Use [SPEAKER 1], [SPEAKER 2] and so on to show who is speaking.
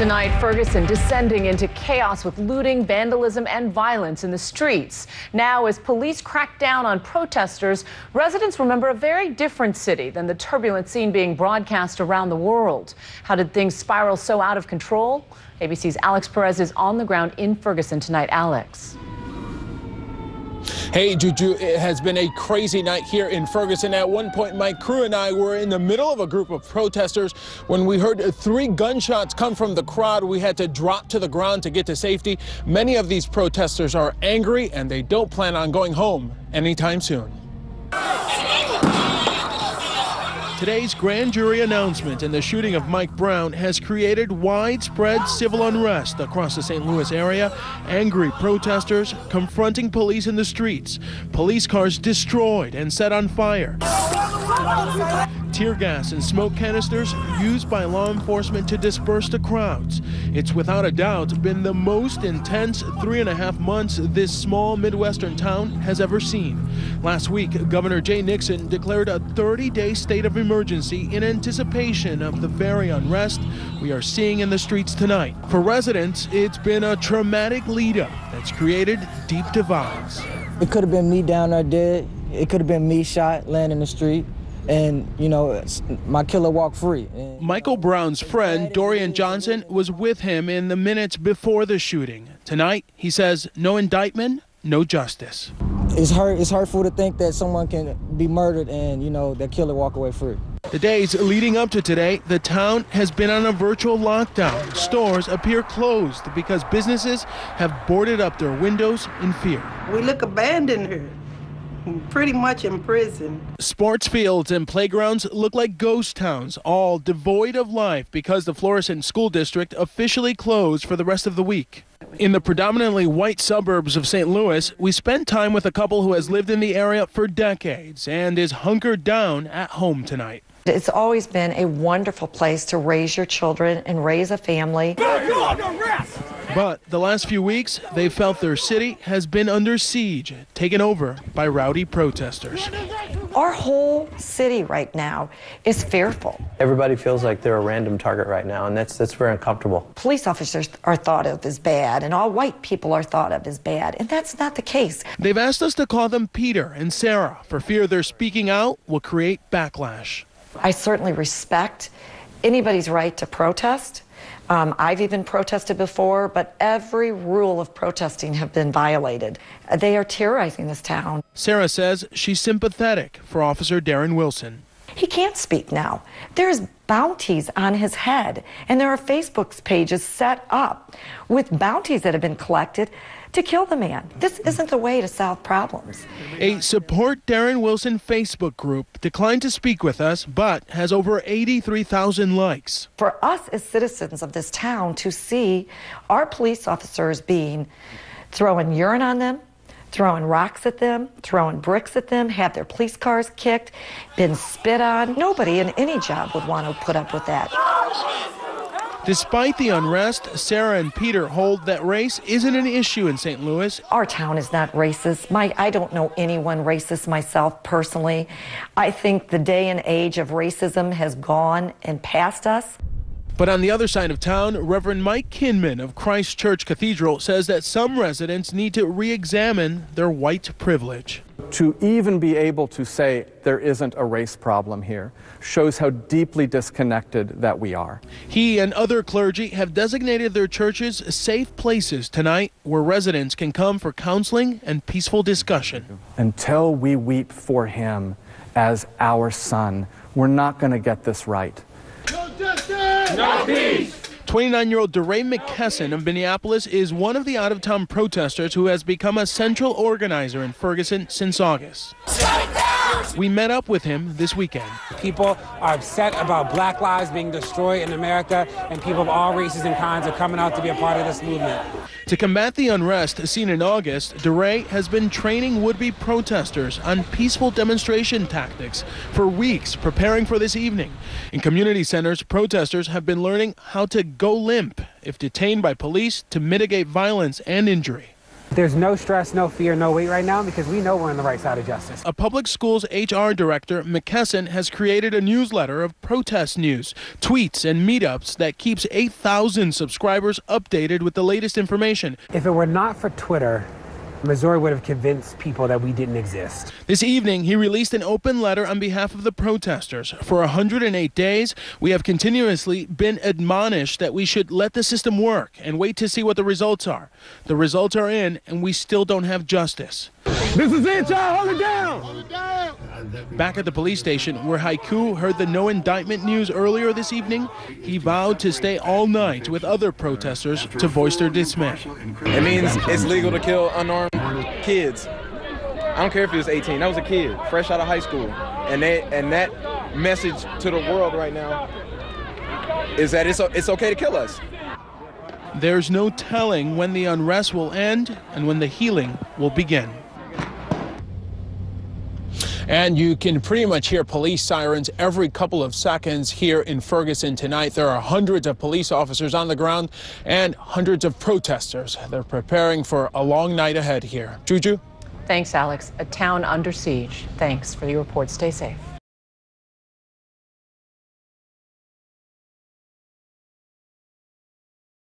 [SPEAKER 1] Tonight, Ferguson descending into chaos with looting, vandalism, and violence in the streets. Now, as police crack down on protesters, residents remember a very different city than the turbulent scene being broadcast around the world. How did things spiral so out of control? ABC's Alex Perez is on the ground in Ferguson tonight. Alex.
[SPEAKER 2] Hey, Juju, it has been a crazy night here in Ferguson. At one point, my crew and I were in the middle of a group of protesters when we heard 3 gunshots come from the crowd. We had to drop to the ground to get to safety. Many of these protesters are angry and they don't plan on going home anytime soon. Today's grand jury announcement in the shooting of Mike Brown has created widespread civil unrest across the St. Louis area. Angry protesters confronting police in the streets. Police cars destroyed and set on fire. Tear gas and smoke canisters used by law enforcement to disperse the crowds. It's without a doubt been the most intense 3.5 months this small Midwestern town has ever seen. Last week, Governor Jay Nixon declared a 30-day state of emergency in anticipation of the very unrest we are seeing in the streets tonight. For residents, it's been a traumatic lead-up that's created deep divides.
[SPEAKER 3] It could have been me down there dead. It could have been me shot, laying in the street. And, you know, my killer walked free.
[SPEAKER 2] Michael Brown's friend, Dorian Johnson, was with him in the minutes before the shooting. Tonight, he says, no indictment, no justice.
[SPEAKER 3] It's hurtful to think that someone can be murdered and, you know, their killer walk away free.
[SPEAKER 2] The days leading up to today, the town has been on a virtual lockdown. Stores appear closed because businesses have boarded up their windows in fear.
[SPEAKER 4] We look abandoned here. Pretty much in prison.
[SPEAKER 2] Sports fields and playgrounds look like ghost towns, all devoid of life because the Florissant School District officially closed for the rest of the week. In the predominantly white suburbs of St. Louis, we spent time with a couple who has lived in the area for decades and is hunkered down at home tonight.
[SPEAKER 5] It's always been a wonderful place to raise your children and raise a family.
[SPEAKER 2] But the last few weeks, they felt their city has been under siege, taken over by rowdy protesters.
[SPEAKER 5] Our whole city right now is fearful.
[SPEAKER 6] Everybody feels like they're a random target right now, and that's very uncomfortable.
[SPEAKER 5] Police officers are thought of as bad, and all white people are thought of as bad, and that's not the case.
[SPEAKER 2] They've asked us to call them Peter and Sarah for fear their speaking out will create backlash.
[SPEAKER 5] I certainly respect anybody's right to protest. I've even protested before, but every rule of protesting have been violated. They are terrorizing this town.
[SPEAKER 2] Sarah says she's sympathetic for Officer Darren Wilson.
[SPEAKER 5] He can't speak now. There's bounties on his head, and there are Facebook pages set up with bounties that have been collected to kill the man. This isn't the way to solve problems.
[SPEAKER 2] A Support Darren Wilson Facebook group declined to speak with us, but has over 83,000 likes.
[SPEAKER 5] For us as citizens of this town to see our police officers throwing urine on them, throwing rocks at them, throwing bricks at them, have their police cars kicked, been spit on. Nobody in any job would want to put up with that.
[SPEAKER 2] Despite the unrest, Sarah and Peter hold that race isn't an issue in St. Louis.
[SPEAKER 5] Our town is not racist. I don't know anyone racist myself personally. I think the day and age of racism has gone and passed us.
[SPEAKER 2] But on the other side of town, Reverend Mike Kinman of Christ Church Cathedral says that some residents need to re-examine their white privilege.
[SPEAKER 7] To even be able to say there isn't a race problem here shows how deeply disconnected that we are.
[SPEAKER 2] He and other clergy have designated their churches safe places tonight where residents can come for counseling and peaceful discussion.
[SPEAKER 7] Until we weep for him as our son, we're not going to get this right.
[SPEAKER 2] No justice! No peace! 29-year-old Darren McKesson of Minneapolis is one of the out-of-town protesters who has become a central organizer in Ferguson since August. We met up with him this weekend.
[SPEAKER 8] People are upset about black lives being destroyed in America, and people of all races and kinds are coming out to be a part of this movement.
[SPEAKER 2] To combat the unrest seen in August, DeRay has been training would-be protesters on peaceful demonstration tactics for weeks, preparing for this evening. In community centers, protesters have been learning how to go limp if detained by police to mitigate violence and injury.
[SPEAKER 8] There's no stress, no fear, no weight right now because we know we're on the right side of justice.
[SPEAKER 2] A public schools HR director, McKesson, has created a newsletter of protest news, tweets, and meetups that keeps 8,000 subscribers updated with the latest information.
[SPEAKER 8] If it were not for Twitter, Missouri would have convinced people that we didn't exist.
[SPEAKER 2] This evening, he released an open letter on behalf of the protesters. For 108 days, we have continuously been admonished that we should let the system work and wait to see what the results are. The results are in, and we still don't have justice.
[SPEAKER 9] This is it, y'all. Hold it down. Hold it down.
[SPEAKER 2] Back at the police station, where Haiku heard the no indictment news earlier this evening, he vowed to stay all night with other protesters to voice their dismay.
[SPEAKER 10] It means it's legal to kill unarmed kids. I don't care if he was 18. That was a kid, fresh out of high school. And that message to the world right now is that it's okay to kill us.
[SPEAKER 2] There's no telling when the unrest will end and when the healing will begin. And you can pretty much hear police sirens every couple of seconds here in Ferguson tonight. There are hundreds of police officers on the ground and hundreds of protesters. They're preparing for a long night ahead here. Juju?
[SPEAKER 1] Thanks, Alex. A town under siege. Thanks for your report. Stay safe.